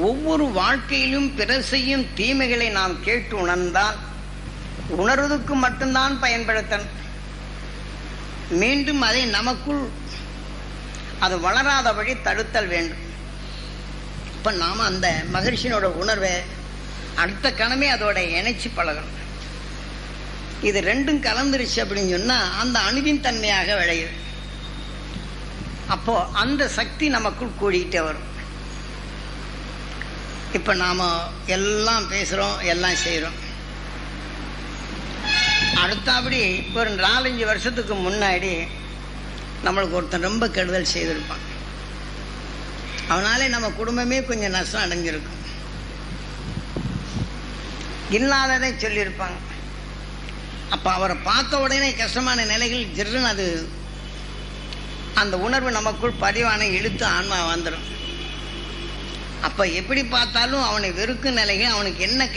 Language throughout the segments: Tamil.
ஒவ்வொரு வாழ்க்கையிலும் பிறர் செய்யும் தீமைகளை நாம் கேட்டு உணர்ந்தால் உணர்வதற்கு மட்டும்தான் பயன்படுத்தணும். மீண்டும் அதை நமக்குள் அது வளராதபடி தடுத்தல் வேண்டும். இப்போ நாம் அந்த மகிழ்ச்சியினோட உணர்வை அடுத்த கணமே அதோட இணைச்சி பழகணும். இது ரெண்டும் கலந்துருச்சு அப்படின்னு சொன்னால் அந்த அணுவின் தன்மையாக விளையுது. அப்போ அந்த சக்தி நமக்குள் கூடிக்கிட்டே வரும். இப்போ நாம் எல்லாம் பேசுகிறோம், எல்லாம் செய்கிறோம். அடுத்தபடி ஒரு 4-5 வருஷத்துக்கு முன்னாடி நம்மளுக்கு ஒருத்தன் ரொம்ப கெடுதல் செய்திருப்பான். அவனாலே நம்ம குடும்பமே கொஞ்சம் நஷ்டம் அடைஞ்சிருக்கும். இல்லாததை சொல்லியிருப்பாங்க. அப்போ அவரை பார்த்த உடனே கஷ்டமான நிலைகள் ஜிருன்னு அது அந்த உணர்வு நமக்குள் பதிவான இழுத்து ஆன்மா வந்துடும். அப்போ எப்படி பார்த்தாலும் அவனை வெறுக்கும் நிலைகள், அவனுக்கு என்ன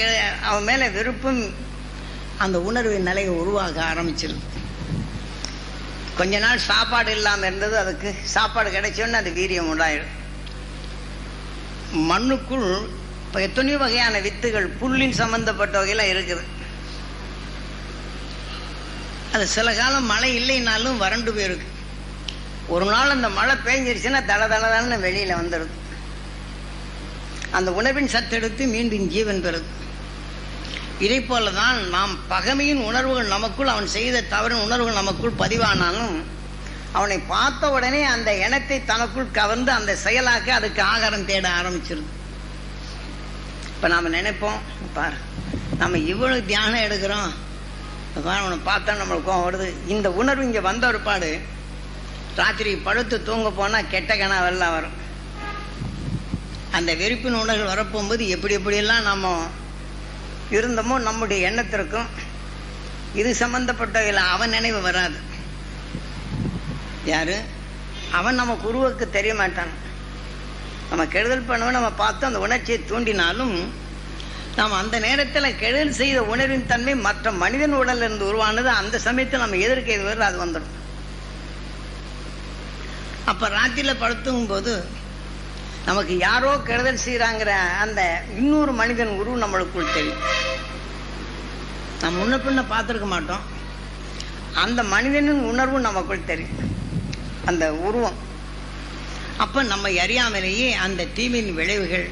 அவன் மேலே வெறுப்பும் அந்த உணர்வின் நிலையை உருவாக ஆரம்பிச்சிருக்கு. கொஞ்ச நாள் சாப்பாடு இல்லாமல் இருந்தது, அதுக்கு சாப்பாடு கிடைச்சோன்னு அது வீரியம் உண்டாயிடும். மண்ணுக்குள் இப்போ எத்தனையோ வகையான வித்துகள் புல்லின் சம்பந்தப்பட்ட வகையெல்லாம் இருக்குது. அது சில காலம் மழை இல்லைனாலும் வறண்டு போயிருக்கு. ஒரு நாள் அந்த மழை பெஞ்சிருச்சுன்னா தளதளன்னு வெளியில் வந்துடுது. அந்த உணர்வின் சத்தெடுத்து மீண்டும் ஜீவன் பெறுது. இதை போல தான் நாம் பகைமையின் உணர்வுகள் நமக்குள், அவன் செய்த தவறின் உணர்வுகள் நமக்குள் பதிவானாலும் அவனை பார்த்த உடனே அந்த எண்ணத்தை தனக்குள் கவர்ந்து அந்த செயலாக்க அதுக்கு ஆகாரம் தேட ஆரம்பிச்சிருது. இப்போ நாம் நினைப்போம், பாரு நம்ம இவ்வளவு தியானம் எடுக்கிறோம், அவனை பார்த்தா நம்மளுக்கு கோவம் வருது. இந்த உணர்வு இங்கே வந்த ஒரு பாடு ராத்திரி படுத்து தூங்க போனால் கெட்ட கனவெல்லாம் வரும். அந்த வெறுப்பின் உணர்வுகள் வரப்போகும்போது எப்படி எப்படியெல்லாம் நம்ம இருந்தோமோ நம்முடைய எண்ணத்திற்கும் இது சம்பந்தப்பட்ட அவன் நினைவு வராது. யாரு அவன் நம்ம குருவுக்கு தெரிய மாட்டான். நம்ம கெடுதல் பண்ணவன் நம்ம பார்த்து அந்த உணர்ச்சியை தூண்டினாலும் நாம் அந்த நேரத்தில் கெடுதல் செய்த உணர்வின் தன்மை மற்ற மனிதன் உடல்ல இருந்து உருவானது. அந்த சமயத்தில் நம்ம எதிர்க்க இது வருது, அது வந்துடும். அப்போ ராத்திரியில் படுத்துக்கும் போது நமக்கு யாரோ கெடுதல் செய்கிறாங்கிற அந்த இன்னொரு மனிதன் உருவம் நம்மளுக்குள் தெரியும். நம்ம முன்ன பின்ன பார்த்துருக்க மாட்டோம். அந்த மனிதனின் உணர்வு நமக்குள் தெரியும், அந்த உருவம். அப்போ நம்ம அறியாமலேயே அந்த தீமையின் விளைவுகள்,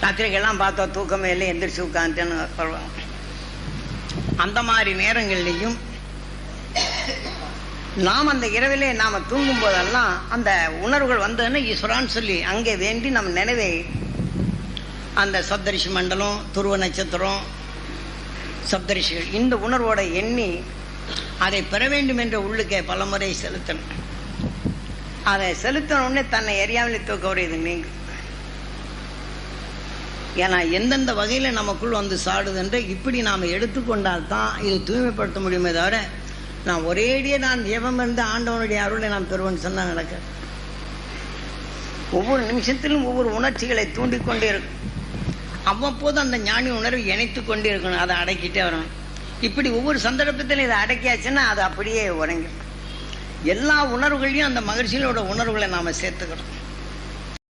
ராத்திரிக்கெல்லாம் பார்த்தா தூக்கமே இல்லை, எந்திரிச்சு உட்காந்துன்னு சொல்லுவாங்க. அந்த மாதிரி நேரங்கள்லையும் நாம் அந்த இரவிலே நாம் தூங்கும் போதெல்லாம் அந்த உணர்வுகள் வந்ததுன்னு ஈஸ்வரான்னு சொல்லி அங்கே வேண்டி நம்ம நினைவை அந்த சப்தரிஷி மண்டலம், துருவ நட்சத்திரம், சப்தரிஷிகள் இந்த உணர்வோட எண்ணி அதை பெற வேண்டும் என்ற உள்ளுக்கே பல முறை செலுத்தணும். அதை செலுத்தணுன்னே தன்னை எரியாமலே தூக்க இது நீங்க. ஏன்னா எந்தெந்த வகையில் நமக்குள் வந்து சாடுதுன்ற இப்படி நாம் எடுத்துக்கொண்டால் தான் இது தூய்மைப்படுத்த முடியுமே தவிர நான் ஒரேடியே நான் ஜெபம் இருந்து ஆண்டவனுடைய அருளை நான் பெறுவேன்னு சொன்னால் நடக்க. ஒவ்வொரு நிமிஷத்திலும் ஒவ்வொரு உணர்ச்சிகளை தூண்டிக்கொண்டே இருக்கும். அவ்வப்போது அந்த ஞானி உணர்வை இணைத்து கொண்டே இருக்கணும், அதை அடக்கிட்டே வரணும். இப்படி ஒவ்வொரு சந்தர்ப்பத்திலும் இதை அடக்கியாச்சுன்னா அது அப்படியே உறங்கிடும். எல்லா உணர்வுகளையும் அந்த மகிழ்ச்சியோட உணர்வுகளை நாம் சேர்த்துக்கிறோம்.